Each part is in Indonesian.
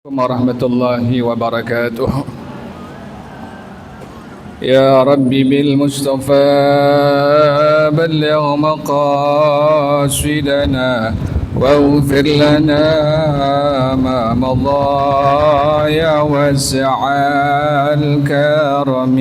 ورحمة الله وبركاته. يا ربي بالمصطفى بلغ مقاصدنا واغفر لنا ما مضى يا واسع الكرم.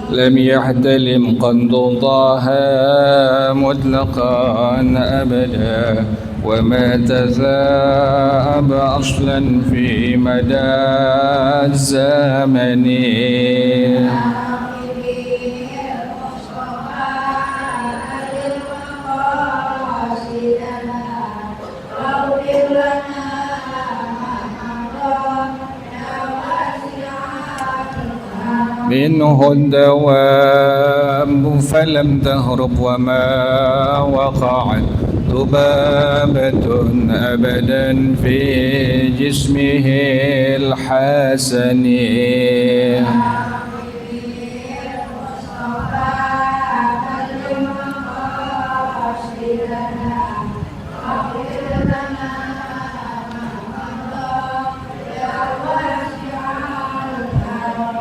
لم يحتلم قد ضاها مطلقا أبدا وما تذاب أصلا في مدى الزمن. منه الدواب فلم تهرب وما وقعت ذبابة أبدا في جسمه الحسن.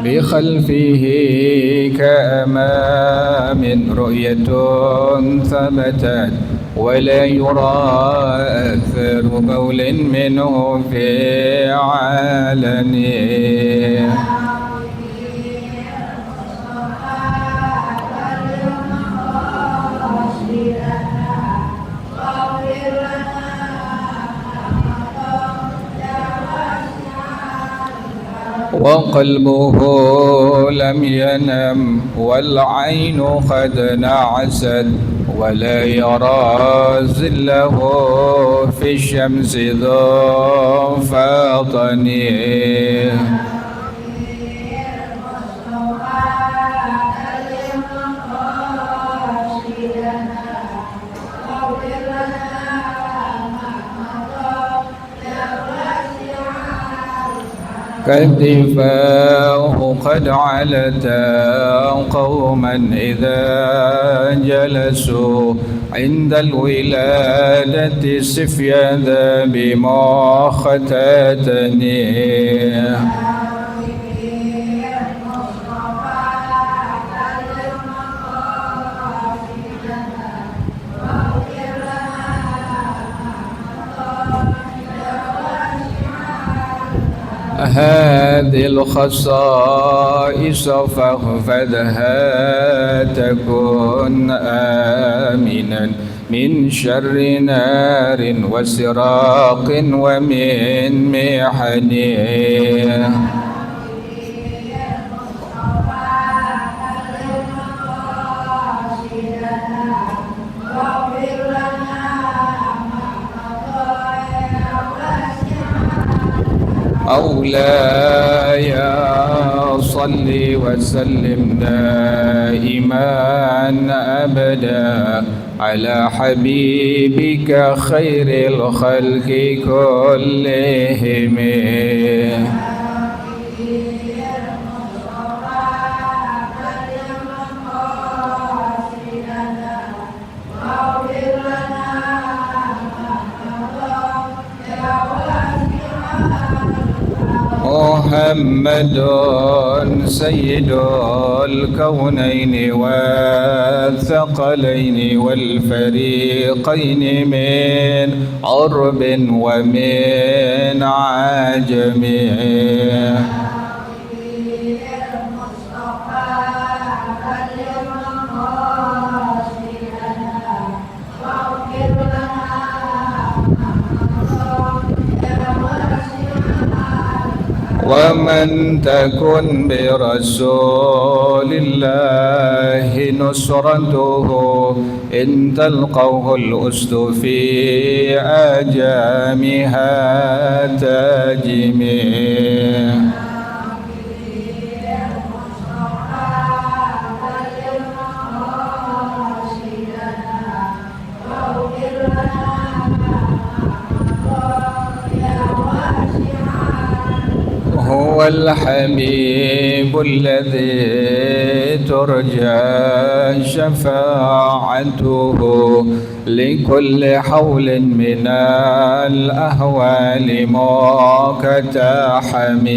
بخلفه كأمام رؤية ثبتت ولا يرى أثر بول منه في علنه. وقلبه لم ينم والعين قد نعست ولا يرى ظله في الشمس ذو فطن. كالدفاع قد علتا قوما إذا جلسوا عند الولادة سفيا ذا بمختتنه. هذه الخصائص فاحفظها تكن آمنا من شر نار وسراق ومن محن. مولاي صل وسلم دائما أبدا على حبيبك خير الخلق كلهم. محمد سيد الكونين والثقلين والفريقين من عرب ومن عجم. ومن تكن برسول الله نصرته إن تلقوه الأسد في أجامها تجمي. الحبيب الذي ترجى شفاعته لكل حول من الأهوال مقتحمي.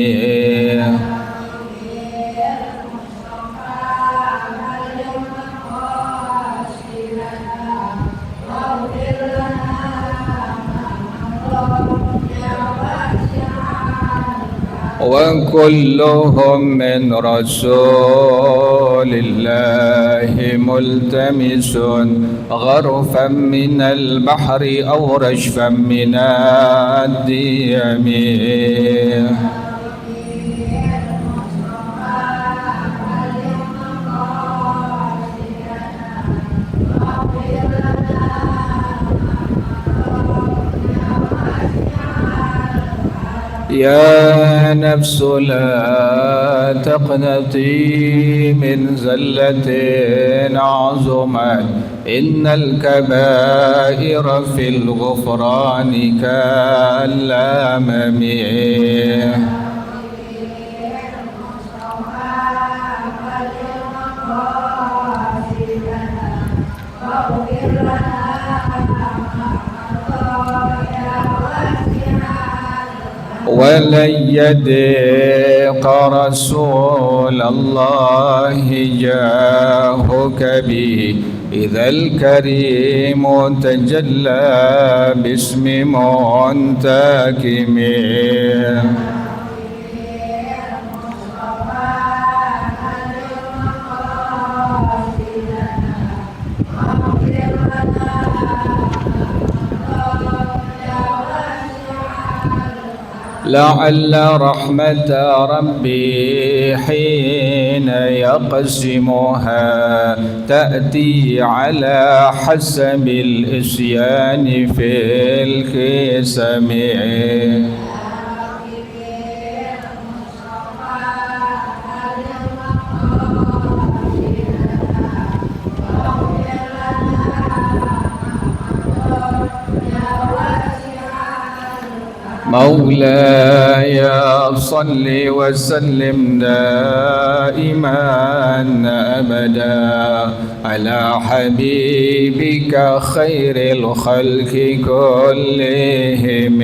وكلهم من رسول الله ملتمس غرفا من البحر أو رشفا من الديم. يا نفس لا تقنطي من زلة عظمت إن الكبائر في الغفران كالأمم. ولن يضيق رسول الله جاهك به إذا الكريم تجلى باسم منتكم. لعل رحمة ربي حين يقسمها تأتي على حسب الإسيان في القسم. مولاي صل وسلم دائما أبدا على حبيبك خير الخلق كلهم.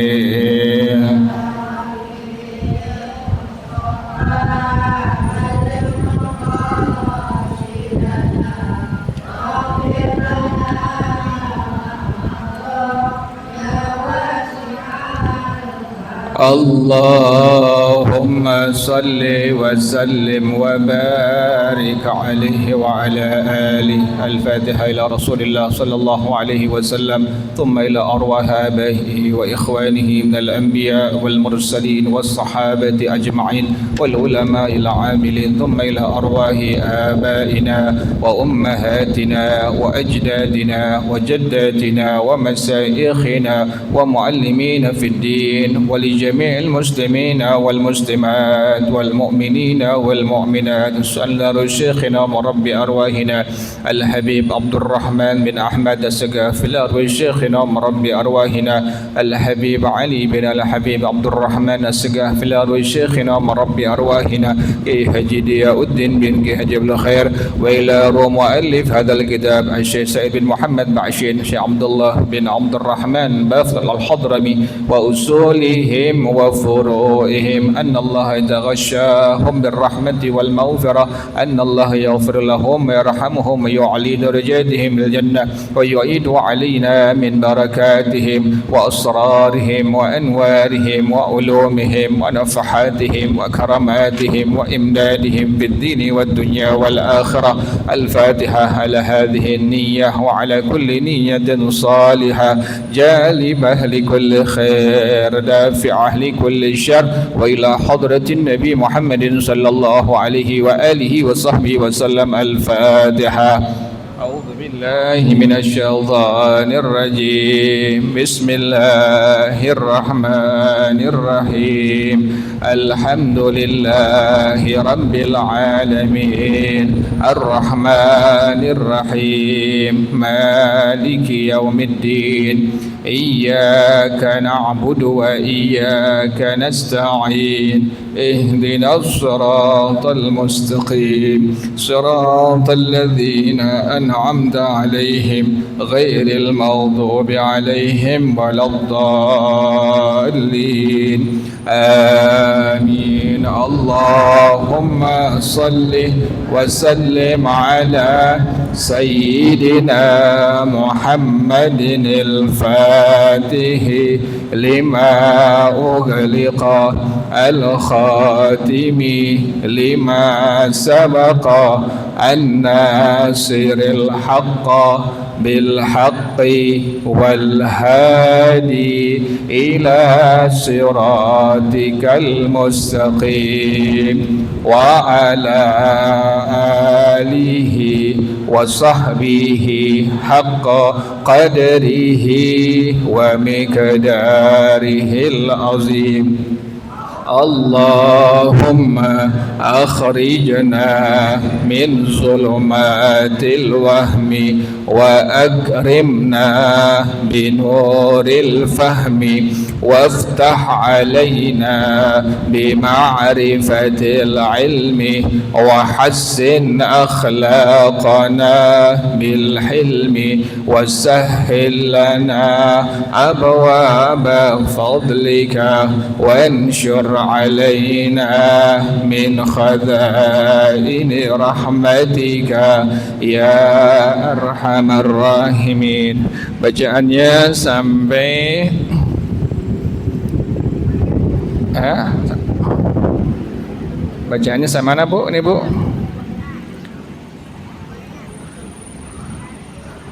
اللهم صل وسلم وبارك عليه وعلى آله. الفاتحة إلى رسول الله صلى الله عليه وسلم، ثم إلى أرواح آبائه وإخوانه من الأنبياء والمرسلين والصحابة أجمعين والعلماء العاملين، ثم إلى أرواح آبائنا وأمهاتنا وأجدادنا وجداتنا ومشايخنا ومعلمين في الدين ولجميع المسلمين والمسلمات والمؤمنين والمؤمنات. صلى شيخنا ورب أرواحنا الحبيب عبد الرحمن بن أحمد السقافي، وشيخنا ورب أرواحنا الحبيب علي بن الحبيب عبد الرحمن السقافي، وشيخنا ورب أرواحنا كي هجي الدين بن كي هجي الخير، وإلى مؤلف هذا الكتاب الشيخ سعيد بن محمد بعشين، الشيخ عبد الله بن عبد الرحمن بافل الحضرمي، وأصولهم وفروعهم، أن الله يتغشاهم بالرحمة والمغفرة، أن الله يغفر لهم ويرحمهم ويعلي درجاتهم للجنة، ويعيد علينا من بركاتهم وأسرارهم وأنوارهم وعلومهم ونفحاتهم وكراماتهم وإمدادهم في الدين والدنيا والآخرة. الفاتحة على هذه النية وعلى كل نية صالحة جالبة لكل خير دافعة لكل شر، وإلى حضرة النبي محمد صلى الله عليه وآله وصحبه وسلم. الفاتحة. أعوذ بالله من الشيطان الرجيم بسم الله الرحمن الرحيم الحمد لله رب العالمين الرحمن الرحيم مالك يوم الدين إياك نعبد وإياك نستعين اهدنا الصراط المستقيم صراط الذين أنعمت عليهم غير المغضوب عليهم ولا الضالين آمين اللهم صل وسلم على سيدنا محمد الفاتح لما أغلق الخاتم لما سبق الناصر الحق بالحق والهادي إلى صراطك المستقيم وعلى آله وصحبه حق قدره ومقداره العظيم اللهم أخرجنا من ظلمات الوهم وأكرمنا بنور الفهم وافتح علينا بمعرفة العلم وحسن أخلاقنا بالحلم وسهل لنا أبواب فضلك وانشر علينا من خزائن رحمتك يا أرحم الراحمين. Bacaannya sampai bacaannya sama mana Bu? Ini Bu.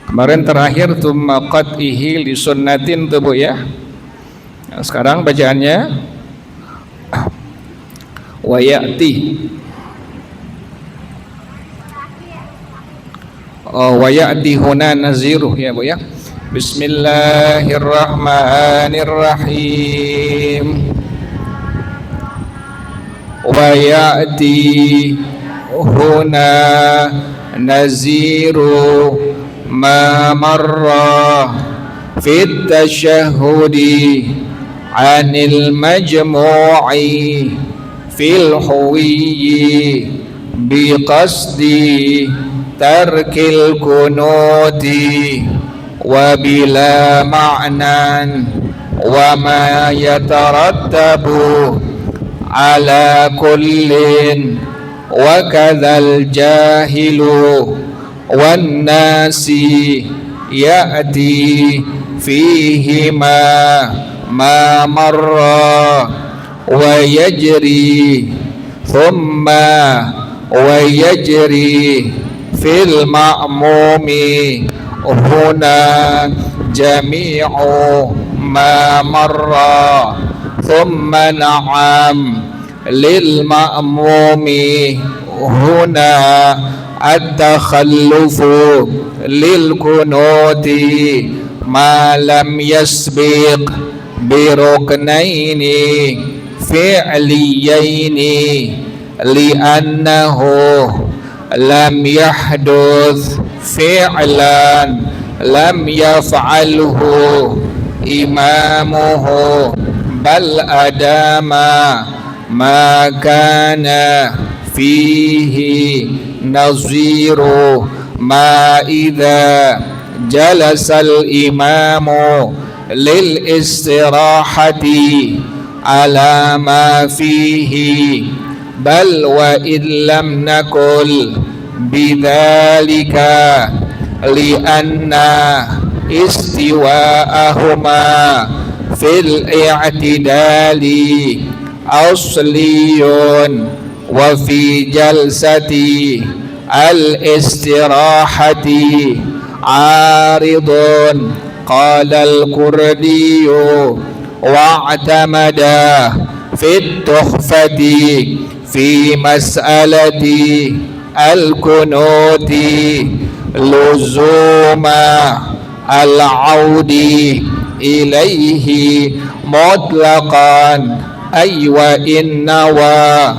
Kemarin terakhir tsumma qat'ihi li sunnatin tuh Bu ya. Nah, sekarang bacaannya wa ya'ti wa ya'ti huna naziruh ya Bu ya. Bismillahirrahmanirrahim. Wa ya'ti huna naziru ma marra fit tashahhudi anil majmu'i fil huwiyyi biqasdi tarkil kunuti wa bila ma'nan wa ma yatarattabu ala kullin wa kadzal jahilu wan nasi ya'ti fihima ma marra wa yajri thumma wa yajri fil ma'mumi huna jami'u ma marra thumma na'am lil ma'mumi huna at-takhallufu lil kunuti ma lam yasbiq bi ruknaini فعليين لأنه لم يحدث فعلا لم يفعله إمامه بل أدام ما كان فيه نظير ما إذا جلس الإمام للاستراحة على ما فيه بل وإن لم نقل بذلك لأن استواءهما في الاعتدال أصلي وفي جلسة الاستراحة عارض. قال الكردي واعتمد في التحفة في مسألة الكنوت luzuma al-audi ilaihi mutlaqan ay wa innawa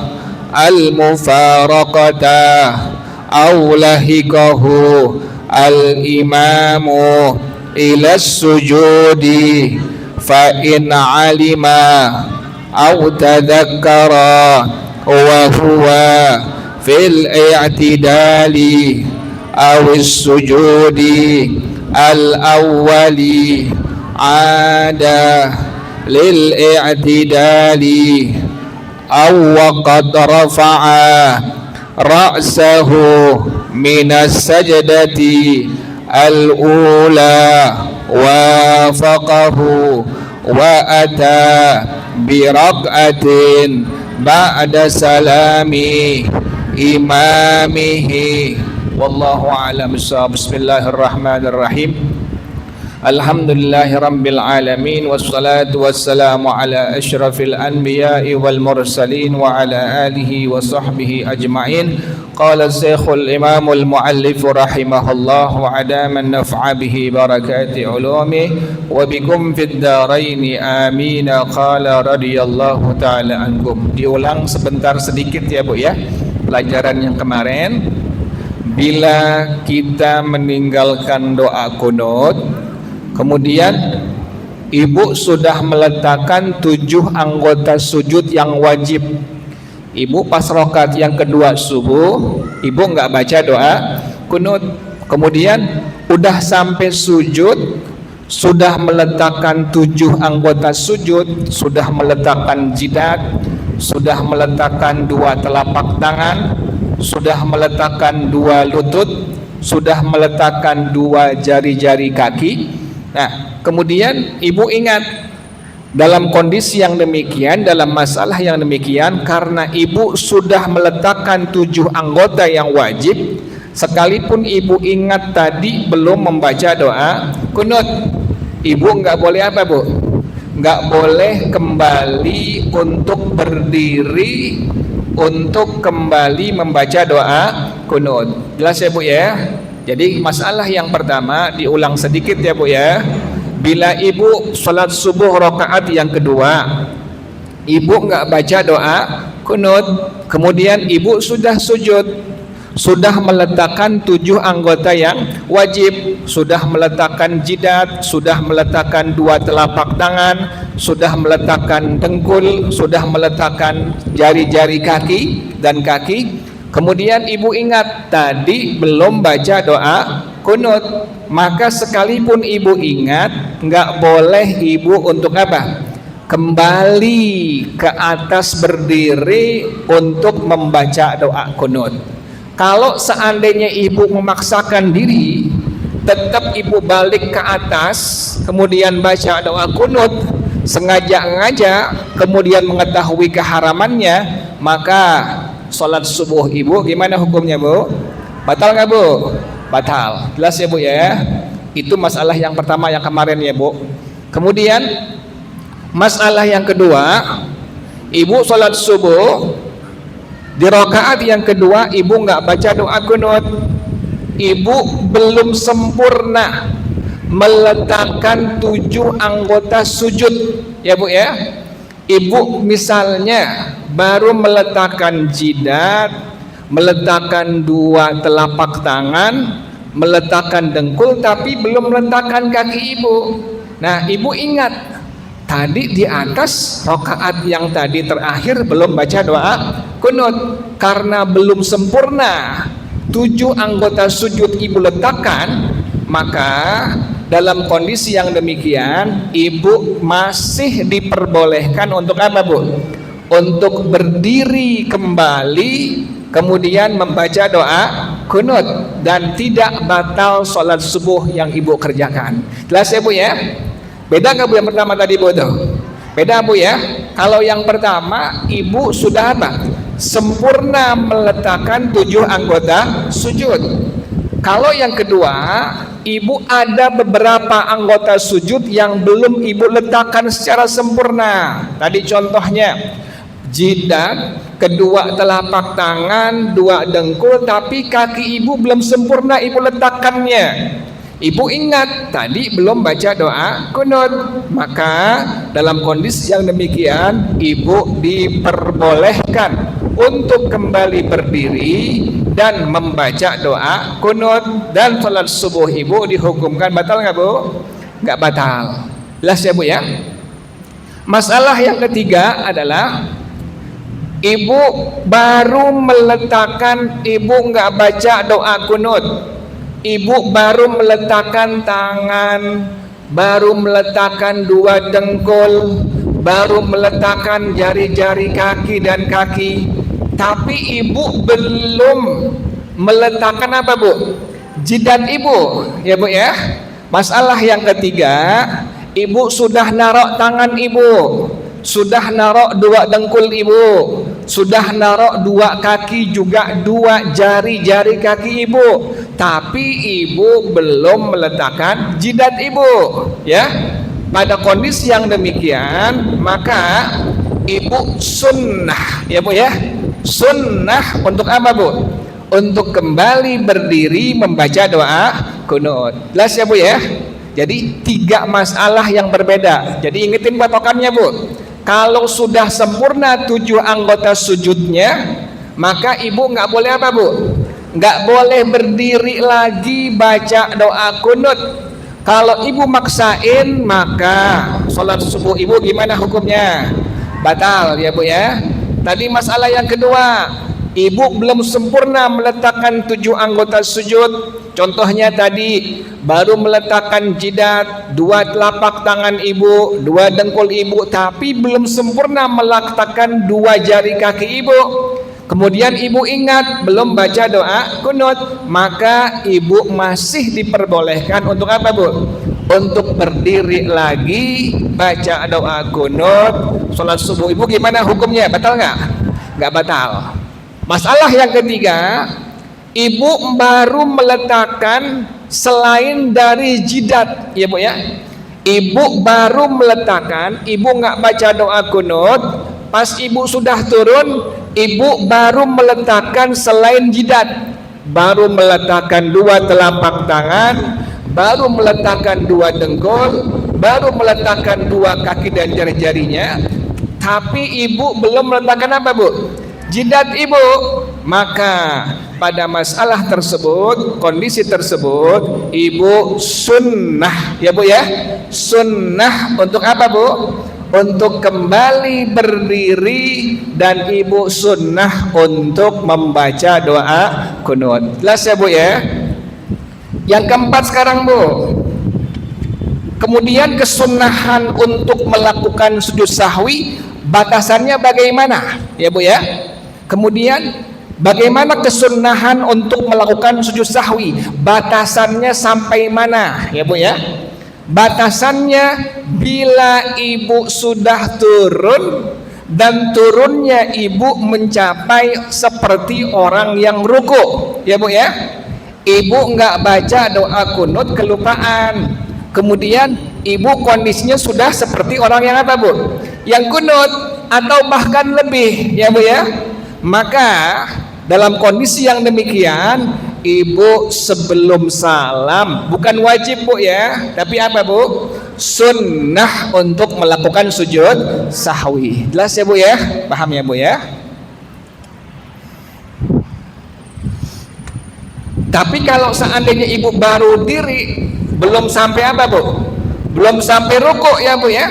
al-mufaraqata aw lahikahu al-imamu ila sujudi fa in alima aw tadhakkara wa huwa fil i'tidali aw sujudi al-awwali ada lil i'tidali aw qad rafa'a ra'sahu minas sajdati al-ula wafaqahu wa ata bi raq'atin ba'da salami imamihi wallahu a'lam bissawab. Bismillahirrahmanirrahim. Alhamdulillahi rabbil alamin wassalatu wassalamu ala asyrafil anbiya'i wal mursalin wa ala alihi wa sahbihi ajma'in. Qala Syekhul Imamul Muallif rahimahullah wa adaman naf'a bihi barakati ulumi wa bikum fid daraini amin. Qala radhiyallahu ta'ala ankum. Diulang sebentar sedikit ya Bu ya, pelajaran yang kemarin. Bila kita meninggalkan doa kunut, kemudian ibu sudah meletakkan 7 anggota sujud yang wajib. Ibu pas rakaat yang kedua subuh, ibu nggak baca doa kunut. Kemudian udah sampai sujud, sudah meletakkan 7 anggota sujud, sudah meletakkan jidat, sudah meletakkan 2 telapak tangan, sudah meletakkan 2 lutut, sudah meletakkan 2 jari-jari kaki. Nah, kemudian ibu ingat dalam kondisi yang demikian, dalam masalah yang demikian, karena ibu sudah meletakkan 7 anggota yang wajib, sekalipun ibu ingat tadi belum membaca doa kunut, ibu nggak boleh apa Bu? Nggak boleh kembali untuk berdiri untuk kembali membaca doa kunut. Jelas ya Bu ya? Jadi masalah yang pertama diulang sedikit ya Bu ya. Bila ibu sholat subuh rakaat yang kedua, ibu nggak baca doa kunut, kemudian ibu sudah sujud, sudah meletakkan 7 anggota yang wajib, sudah meletakkan jidat, sudah meletakkan 2 telapak tangan, sudah meletakkan dengkul, sudah meletakkan jari-jari kaki dan kaki. Kemudian ibu ingat tadi belum baca doa kunut, maka sekalipun ibu ingat, nggak boleh ibu untuk apa? Kembali ke atas berdiri untuk membaca doa kunut. Kalau seandainya ibu memaksakan diri, tetap ibu balik ke atas, kemudian baca doa kunut, sengaja-ngaja, kemudian mengetahui keharamannya, maka sholat subuh ibu gimana hukumnya Bu? Batal nggak Bu? Batal. Jelas ya Bu ya? Itu masalah yang pertama yang kemarin ya Bu. Kemudian masalah yang kedua, ibu sholat subuh di rakaat yang kedua ibu nggak baca doa kunut, ibu belum sempurna meletakkan 7 anggota sujud ya Bu ya. Ibu misalnya baru meletakkan jidat, meletakkan 2 telapak tangan, meletakkan dengkul, tapi belum meletakkan kaki ibu. Nah, ibu ingat tadi di atas rakaat yang tadi terakhir belum baca doa kunut, karena belum sempurna 7 anggota sujud ibu letakkan, maka dalam kondisi yang demikian ibu masih diperbolehkan untuk apa Bu? Untuk berdiri kembali kemudian membaca doa kunut dan tidak batal sholat subuh yang ibu kerjakan. Jelas ya Bu ya? Beda nggak Bu yang pertama tadi Bu tuh? Beda Bu ya? Kalau yang pertama ibu sudah apa? Sempurna meletakkan 7 anggota sujud. Kalau yang kedua, ibu ada beberapa anggota sujud yang belum ibu letakkan secara sempurna. Tadi contohnya jidat, kedua telapak tangan, dua dengkul, tapi kaki ibu belum sempurna ibu letakkannya. Ibu ingat tadi belum baca doa kunut, maka dalam kondisi yang demikian ibu diperbolehkan untuk kembali berdiri dan membaca doa kunut, dan sholat subuh ibu dihukumkan batal nggak bu? Nggak batal. Jelas ya bu ya. Masalah yang ketiga adalah ibu baru meletakkan, ibu nggak baca doa kunut, ibu baru meletakkan tangan, baru meletakkan dua dengkul, baru meletakkan jari-jari kaki dan kaki, tapi ibu belum meletakkan apa bu? Jidat ibu, ya bu ya. Masalah yang ketiga, ibu sudah narok tangan ibu, sudah narok dua dengkul ibu, sudah narok dua kaki juga dua jari-jari kaki ibu, tapi ibu belum meletakkan jidat ibu, ya. Pada kondisi yang demikian maka ibu sunnah, ya bu ya, sunnah untuk apa bu? Untuk kembali berdiri membaca doa kunut. Jelas ya bu ya. Jadi tiga masalah yang berbeda. Jadi ingetin patokannya bu. Kalau sudah sempurna 7 anggota sujudnya, maka ibu nggak boleh apa bu? Nggak boleh berdiri lagi baca doa kunut. Kalau ibu maksain, maka sholat subuh ibu gimana hukumnya? Batal ya bu ya. Tadi masalah yang kedua, ibu belum sempurna meletakkan 7 anggota sujud. Contohnya tadi baru meletakkan jidat, dua telapak tangan ibu, dua dengkul ibu, tapi belum sempurna meletakkan dua jari kaki ibu. Kemudian ibu ingat belum baca doa kunut, maka ibu masih diperbolehkan untuk apa bu? Untuk berdiri lagi baca doa kunut. Sholat subuh ibu gimana hukumnya? Batal nggak? Nggak batal. Masalah yang ketiga, ibu baru meletakkan selain dari jidat, ya bu ya. Ibu baru meletakkan, ibu nggak baca doa kunut, pas ibu sudah turun, ibu baru meletakkan selain jidat, baru meletakkan dua telapak tangan, baru meletakkan dua dengkul, baru meletakkan dua kaki dan jari-jarinya, tapi ibu belum meletakkan apa bu? Jidat ibu. Maka pada masalah tersebut, kondisi tersebut, ibu sunnah, ya bu ya, sunnah untuk apa bu? Untuk kembali berdiri, dan ibu sunnah untuk membaca doa kunut. Jelas ya bu ya. Yang keempat sekarang bu, kemudian kesunahan untuk melakukan sujud sahwi, batasannya bagaimana ya bu ya. Kemudian bagaimana kesunahan untuk melakukan sujud sahwi, batasannya sampai mana ya bu ya. Batasannya bila ibu sudah turun dan turunnya ibu mencapai seperti orang yang ruku, ya bu ya. Ibu nggak baca doa kunut kelupaan, kemudian ibu kondisinya sudah seperti orang yang apa bu? Yang kunut atau bahkan lebih, ya bu ya. Maka dalam kondisi yang demikian, ibu sebelum salam, bukan wajib bu ya, tapi apa bu? Sunnah untuk melakukan sujud sahwi. Jelas ya bu ya? Paham ya bu ya? Tapi kalau seandainya ibu baru diri, belum sampai apa bu? Belum sampai rukuk ya bu ya.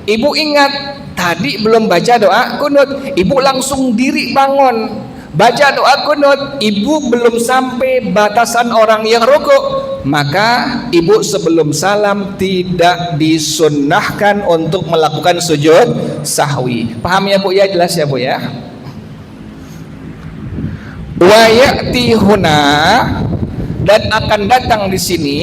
Ibu ingat tadi belum baca doa kunut, ibu langsung diri bangun baca doa kunut, ibu belum sampai batasan orang yang rukuk, maka ibu sebelum salam tidak disunnahkan untuk melakukan sujud sahwi. Paham ya bu ya? Jelas ya bu ya? Wa ya'ti huna, dan akan datang di sini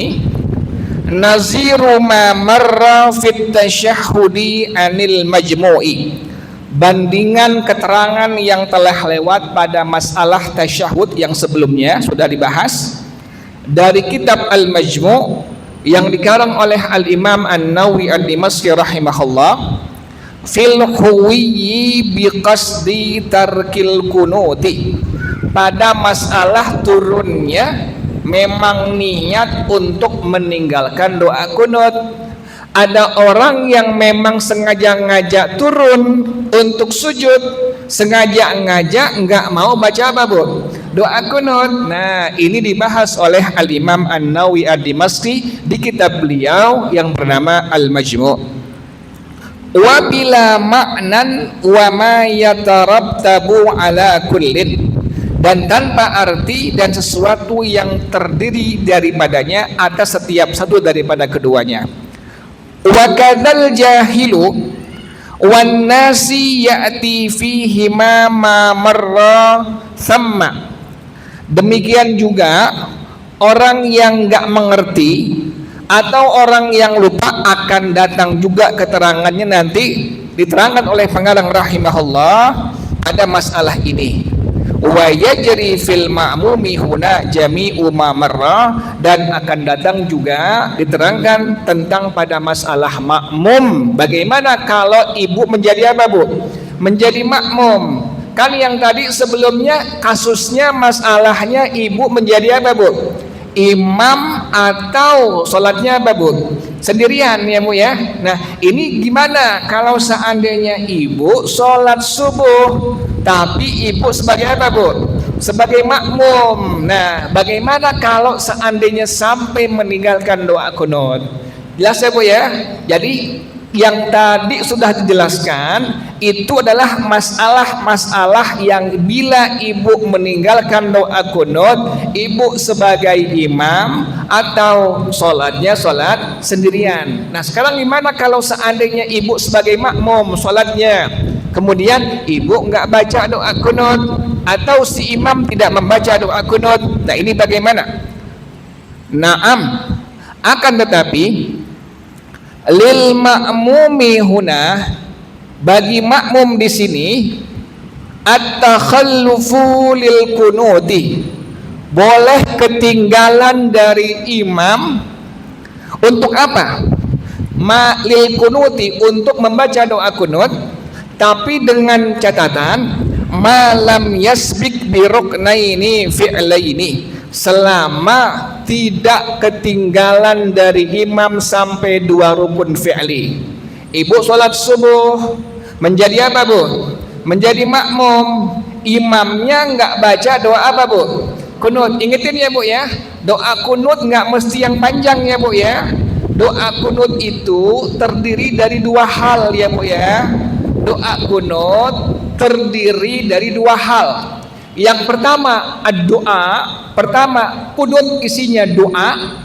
naziru ma marra fit tasyahhudi anil majmu'i, bandingan keterangan yang telah lewat pada masalah tasyahud yang sebelumnya sudah dibahas dari kitab Al-Majmu' yang dikarang oleh Al-Imam An-Nawawi Ad-Dimashqi rahimahullah. fil huwiyyi biqasdi tarkil kunuti, pada masalah turunnya memang niat untuk meninggalkan doa kunut. Ada orang yang memang sengaja ngajak turun untuk sujud, sengaja ngajak nggak mau baca apa bu? Doa kunut. Nah ini dibahas oleh Al-Imam An-Nawawi Ad-Dimashqi di kitab beliau yang bernama Al-Majmu'. Wa bila ma'nan wa ma yatarattabu ala kullin, dan tanpa arti dan sesuatu yang terdiri daripadanya atas setiap satu daripada keduanya. Wa kadzal jahilu wan nasi ya'ti fihi ma marra thamma, demikian juga orang yang enggak mengerti atau orang yang lupa akan datang juga keterangannya nanti diterangkan oleh pengarang rahimahullah pada masalah ini. Wa yajri fil ma'mumi huna jami'u ma marra, dan akan datang juga diterangkan tentang pada masalah makmum. Bagaimana kalau ibu menjadi apa bu? Menjadi makmum. Kan yang tadi sebelumnya kasusnya masalahnya ibu menjadi apa bu? Imam atau sholatnya apa bu? Sendirian ya bu ya. Nah ini gimana kalau seandainya ibu sholat subuh tapi ibu sebagai apa bu? Sebagai makmum. Nah bagaimana kalau seandainya sampai meninggalkan doa kunut? Jelas ya bu ya. Jadi yang tadi sudah dijelaskan itu adalah masalah-masalah yang bila ibu meninggalkan doa kunut, ibu sebagai imam atau sholatnya sholat sendirian. Nah sekarang gimana kalau seandainya ibu sebagai makmum sholatnya, kemudian ibu nggak baca doa kunut atau si imam tidak membaca doa kunut? Nah ini bagaimana? Naam, akan tetapi lil ma'mumi huna, bagi makmum di sini at-takhallufu lil kunuti, boleh ketinggalan dari imam untuk apa? Lil kunuti, untuk membaca doa kunut, tapi dengan catatan malam yasbik bi ruknaini fi'laini, selama tidak ketinggalan dari imam sampai 2 rukun fi'li. Ibu sholat subuh menjadi apa bu? Menjadi makmum, imamnya nggak baca doa apa bu? Kunut. Ingetin ya bu ya, doa kunut nggak mesti yang panjang ya bu ya. Doa kunut itu terdiri dari 2 hal ya bu ya. Doa kunut terdiri dari 2 hal. Yang pertama doa, pertama kunut isinya doa,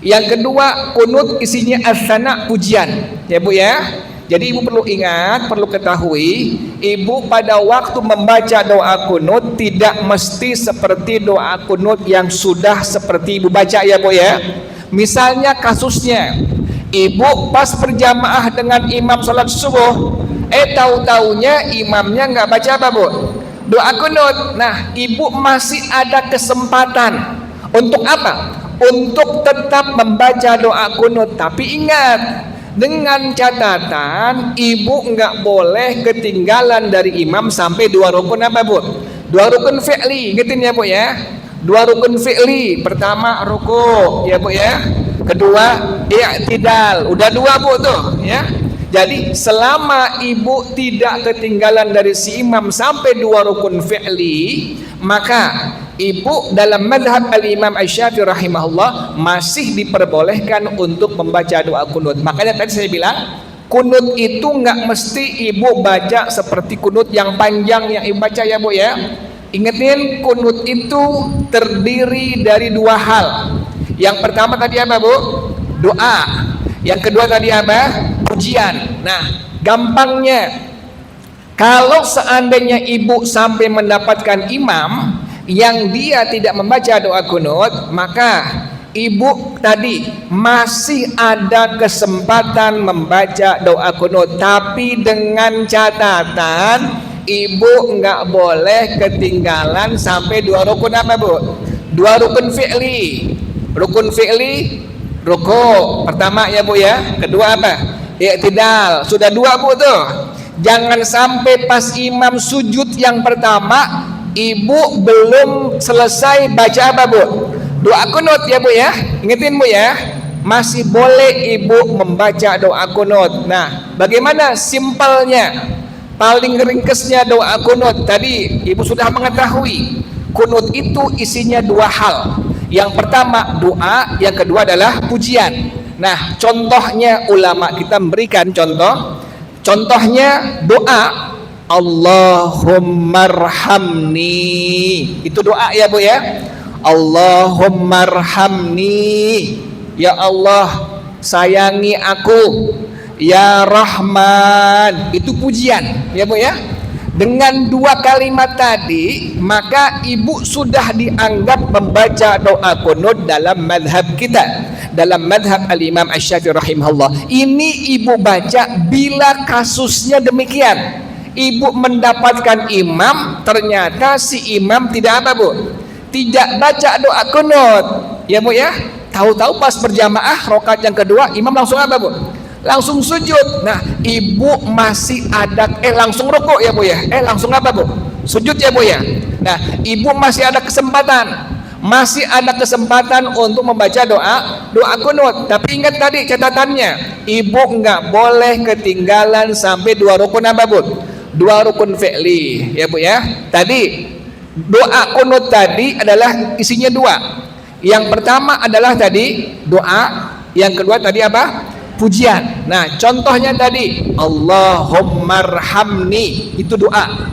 yang kedua kunut isinya as-sana, pujian ya bu ya. Jadi ibu perlu ingat, perlu ketahui, ibu pada waktu membaca doa kunut tidak mesti seperti doa kunut yang sudah seperti ibu baca ya bu ya. Misalnya kasusnya ibu pas berjamaah dengan imam sholat subuh, tahu-taunya imamnya nggak baca apa bu? Doa kunut. Nah ibu masih ada kesempatan untuk apa? Untuk tetap membaca doa kunut. Tapi ingat, dengan catatan ibu nggak boleh ketinggalan dari imam sampai 2 rukun apa bu? 2 rukun fi'li. Ingetin ya bu ya, 2 rukun fi'li. Pertama ruku ya bu ya, kedua i'tidal. Udah 2 bu tuh ya. Jadi selama ibu tidak ketinggalan dari si imam sampai 2 rukun fi'li, maka ibu dalam madhab al-imam Asy-Syafi'i rahimahullah masih diperbolehkan untuk membaca doa kunut. Makanya tadi saya bilang kunut itu nggak mesti ibu baca seperti kunut yang panjang yang ibu baca ya bu ya. Ingetin, kunut itu terdiri dari 2 hal. Yang pertama tadi apa bu? Doa. Yang kedua tadi apa? Pujian. Nah, gampangnya kalau seandainya ibu sampai mendapatkan imam yang dia tidak membaca doa kunut, maka ibu tadi masih ada kesempatan membaca doa kunut, tapi dengan catatan ibu nggak boleh ketinggalan sampai 2 rukun apa bu? 2 rukun fi'li. Rukun fi'li, ruku pertama ya bu ya, kedua apa? I'tidal. Sudah 2 bu tuh. Jangan sampai pas imam sujud yang pertama, ibu belum selesai baca apa bu? Doa kunut ya bu ya. Ingetin bu ya, masih boleh ibu membaca doa kunut. Nah, bagaimana simpelnya? Paling ringkesnya doa kunut. Tadi ibu sudah mengetahui, kunut itu isinya dua hal. Yang pertama doa, yang kedua adalah pujian. Nah, contohnya ulama kita memberikan contoh. Contohnya doa Allahummarhamni. Itu doa ya bu ya. Allahummarhamni. Ya Allah, sayangi aku. Ya Rahman. Itu pujian ya bu ya. Dengan dua kalimat tadi, maka ibu sudah dianggap membaca doa kunut dalam madhab kita, dalam madhab al-Imam Asy-Syafi'i rahimahullah. Ini ibu baca bila kasusnya demikian. Ibu mendapatkan imam, ternyata si imam tidak apa bu? Tidak baca doa kunut ya bu ya. Tahu-tahu pas berjamaah rakaat yang kedua, imam langsung apa bu? Langsung sujud. Nah, ibu masih ada langsung rukuk ya bu ya. Langsung apa bu? Sujud ya bu ya. Nah, ibu masih ada kesempatan, untuk membaca doa kunut. Tapi ingat tadi catatannya, ibu nggak boleh ketinggalan sampai dua rukun apa bu? Dua rukun fi'li ya bu ya. Tadi doa kunut tadi adalah isinya dua. Yang pertama adalah tadi doa, yang kedua tadi apa? Pujian. Nah, contohnya tadi Allahummarhamni, itu doa.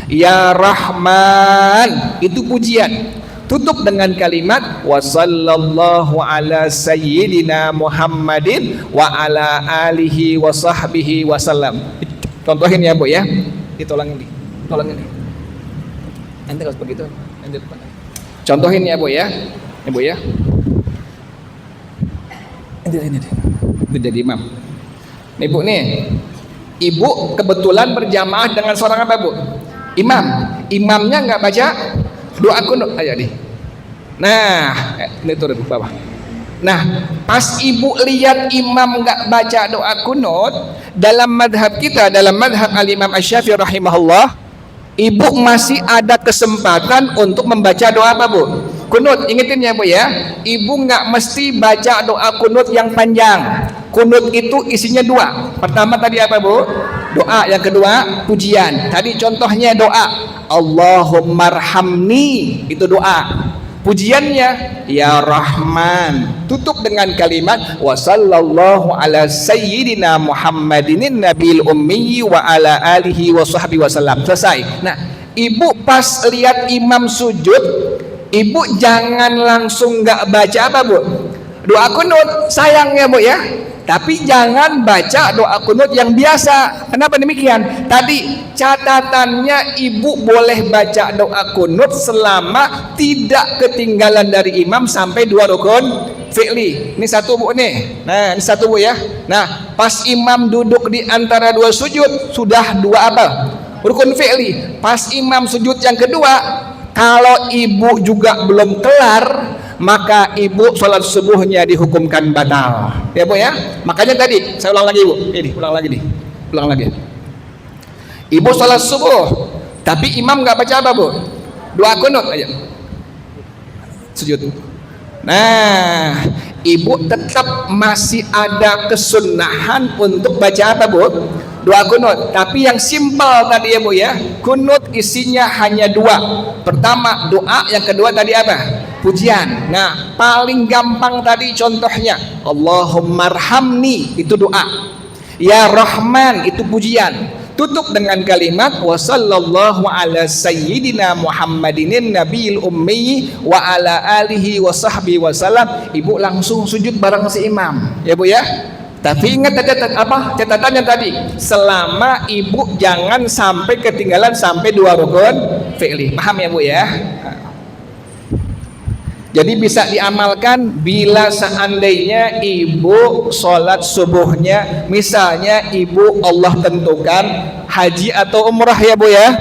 Ya Rahman, itu pujian. Tutup dengan kalimat wa sallallahu ala sayyidina Muhammadin wa ala alihi wa sahbihi wasallam. Contohin ya bu ya. Tolongin ini. Nanti kalau begitu contohin ya bu ya. Ya bu ya. Ini jadi imam. Nih bu nih, ibu kebetulan berjamaah dengan seorang apa bu? Imamnya nggak baca doa kunut. Ayo nih. Nah, ini turun ke bawah. Nah, pas ibu lihat imam nggak baca doa kunut, dalam madhab kita, dalam madhab al-Imam Asy-Syafi'i rahimahullah, ibu masih ada kesempatan untuk membaca doa apa bu? Kunut. Ingetin ya bu ya, ibu nggak mesti baca doa kunut yang panjang. Kunut itu isinya dua. Pertama tadi apa bu? Doa. Yang kedua pujian. Tadi contohnya doa Allahummarhamni, itu doa. Pujiannya ya Rahman. Tutup dengan kalimat wa sallallahu ala sayyidina Muhammadin nabiyil ummi wa ala alihi wa sahbihi wasallam. Selesai. Nah, ibu pas lihat imam sujud, ibu jangan langsung nggak baca apa bu? Doa kunut. Sayangnya bu ya, tapi jangan baca doa kunut yang biasa. Kenapa demikian? Tadi catatannya ibu boleh baca doa kunut selama tidak ketinggalan dari imam sampai dua rukun fi'li. Ini satu bu nih. Nah, ini satu bu ya. Nah, pas imam duduk di antara dua sujud, sudah dua apa? Rukun fi'li. Pas imam sujud yang kedua, kalau ibu juga belum kelar, maka ibu sholat subuhnya dihukumkan batal ya bu ya. Makanya tadi saya ulang lagi bu, ulang lagi. Ibu sholat subuh tapi imam nggak baca apa bu? Doa kunut aja, sujud. Nah, ibu tetap masih ada kesunahan untuk baca apa bu? Doa kunut. Tapi yang simpel tadi ya bu ya, kunut isinya hanya dua. Pertama doa, yang kedua tadi apa? Pujian. Nah, paling gampang tadi contohnya Allahummarhamni, itu doa. Ya Rahman, itu pujian. Tutup dengan kalimat wa sallallahu ala sayyidina Muhammadin nabiyil ummi wa ala alihi wa sahbihi wasallam. Ibu langsung sujud bareng si imam ya bu ya. Tapi ingat catatannya tadi, selama ibu jangan sampai ketinggalan sampai dua rukun fi'li. Paham ya bu ya? Jadi bisa diamalkan bila seandainya ibu sholat subuhnya, misalnya ibu Allah tentukan haji atau umrah ya bu ya.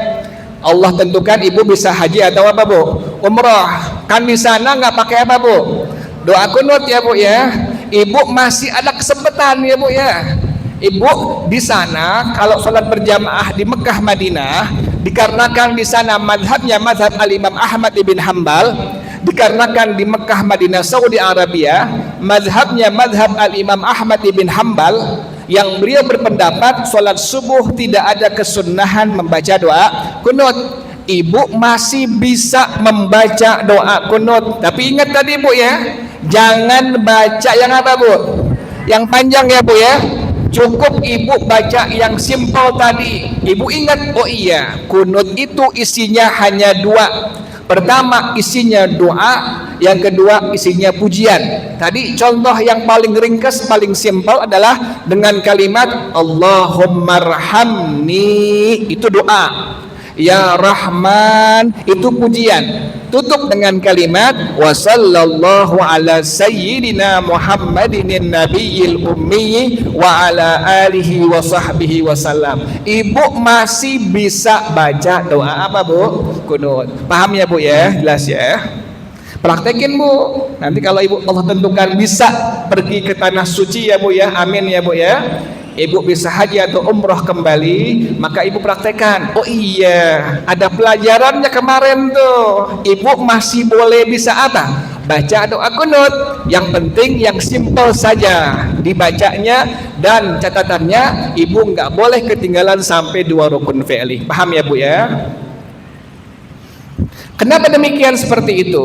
Allah tentukan ibu bisa haji atau apa bu? Umrah. Kan di sana nggak pakai apa bu? Doa kunut ya bu ya. Ibu masih ada kesempatan ya bu ya. Ibu, di sana kalau sholat berjamaah di Mekah Madinah, dikarenakan di sana madhabnya madhab Al-Imam Ahmad ibn Hambal, dikarenakan di Mekah Madinah Saudi Arabia madhabnya madhab Al-Imam Ahmad ibn Hambal, yang beliau berpendapat sholat subuh tidak ada kesunnahan membaca doa kunut. Ibu masih bisa membaca doa kunut, tapi ingat tadi Bu ya, jangan baca yang apa Bu? Yang panjang ya Bu ya. Cukup ibu baca yang simpel tadi. Ibu ingat, oh iya, kunut itu isinya hanya dua. Pertama isinya doa, yang kedua isinya pujian. Tadi contoh yang paling ringkas, paling simpel adalah dengan kalimat Allahummarhamni, itu doa. Ya Rahman, itu pujian. Tutup dengan kalimat wa sallallahu ala sayyidina Muhammadin nabiyil ummi wa ala alihi wa sahbihi wasallam. Ibu masih bisa baca doa apa Bu? Kunut. Paham ya Bu ya? Jelas ya? Praktekin Bu. Nanti kalau Ibu Allah tentukan bisa pergi ke tanah suci ya Bu ya. Amin ya Bu ya. Ibu bisa haji atau umroh kembali, maka ibu praktekkan. Oh iya, ada pelajarannya kemarin tuh. Ibu masih boleh bisa apa? Baca doa kunut. Yang penting yang simpel saja dibacanya, dan catatannya ibu nggak boleh ketinggalan sampai 2 rukun fi'li. Paham ya Bu ya? Kenapa demikian seperti itu?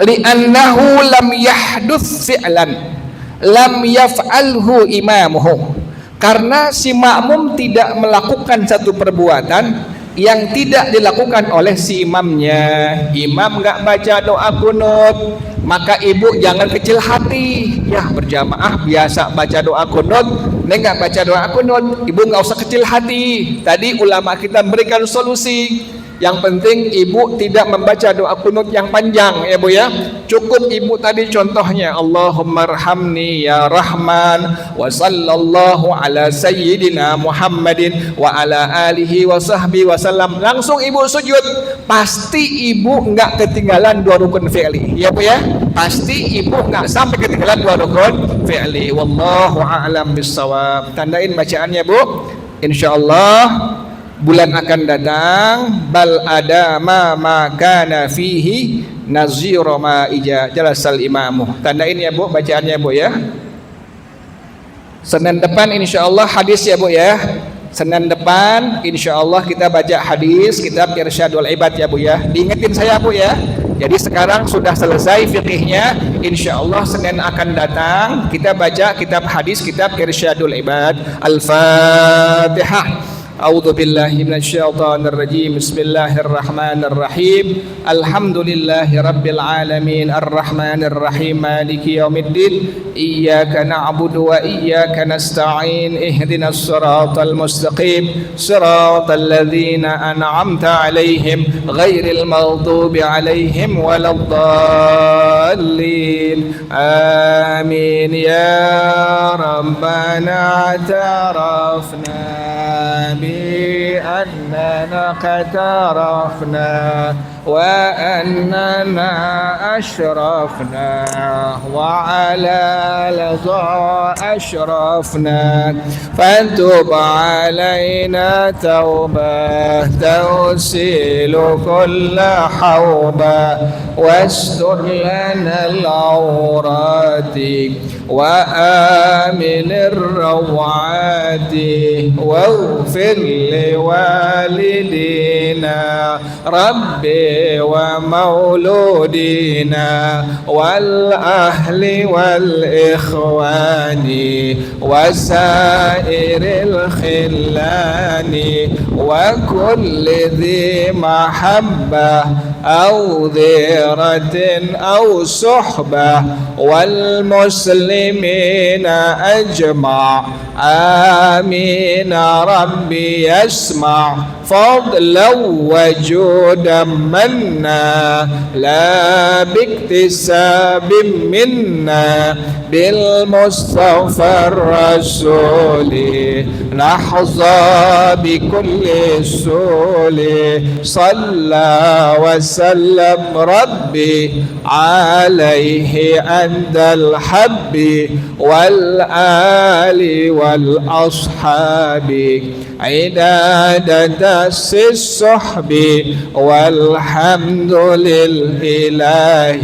Li'annahu lam yahduts fi'lan lam yaf'alhu imamuhu, karena si makmum tidak melakukan satu perbuatan yang tidak dilakukan oleh si imamnya. Imam nggak baca doa kunut, maka ibu jangan kecil hati. Ya berjamaah biasa baca doa kunut, nggak baca doa kunut, ibu nggak usah kecil hati. Tadi ulama kita berikan solusi. Yang penting ibu tidak membaca doa kunut yang panjang ya Bu ya. Cukup ibu tadi contohnya Allahummarhamni ya Rahman wa sallallahu ala sayyidina Muhammadin wa ala alihi wa sahbihi wasallam. Langsung ibu sujud. Pasti ibu nggak ketinggalan 2 rukun fi'li ya Bu ya. Pasti ibu nggak sampai ketinggalan 2 rukun fi'li. Wallahu a'lam bissawab. Tandain bacaannya Bu. Insyaallah bulan akan datang, bal ada ma kana fihi nazira ma ija jalasal imamu. Tandain ya Bu bacaannya Bu ya. Senin depan insyaallah hadis ya Bu ya. Senin depan insyaallah kita baca hadis kitab Irsyadul Ibad ya Bu ya. Diingetin saya Bu ya. Jadi sekarang sudah selesai fikihnya, insyaallah Senin akan datang kita baca kitab hadis kitab Irsyadul Ibad. Al-Fatihah. A'udzu billahi minasyaitonir rajim. Bismillahirrahmanirrahim. Alhamdulillahi rabbil alamin arrahmanir rahim maliki yaumiddin. Iyyaka na'budu wa iyyaka nasta'in. Ihdinas siratal mustaqim. Siratal ladzina an'amta 'alaihim ghairil maghdubi 'alaihim waladdallin. Amin ya rabbana tarafna بأننا اقترفنا وأننا أشرفنا وعلى لظى أشرفنا فتب علينا توبة تغسل كل حوبة واستر لنا العورات وآمن الروعات واغفر لوالدينا ربي ومولودينا والأهل والإخوان وسائر الخلان وكل ذي محبة أو ذرة أو صحبة والمسلمين أجمع آمين ربي يسمع فضلا وجودا منا لا باكتساب منا بالمصطفى الرسول نحظى بكل السول صلى وسلم ربي عليه عند الحب والآل والأصحاب عداد دس الصحب والحمد لله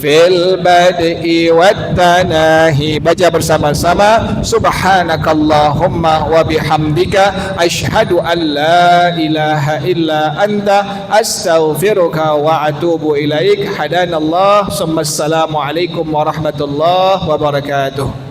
في البدء والتناهي. Baca bersama-sama. Subhanakallahumma wa bihamdika asyhadu an la ilaha illa anta astaghfiruka wa atubu ilaik. Hadanallah. Assalamualaikum warahmatullahi wabarakatuh.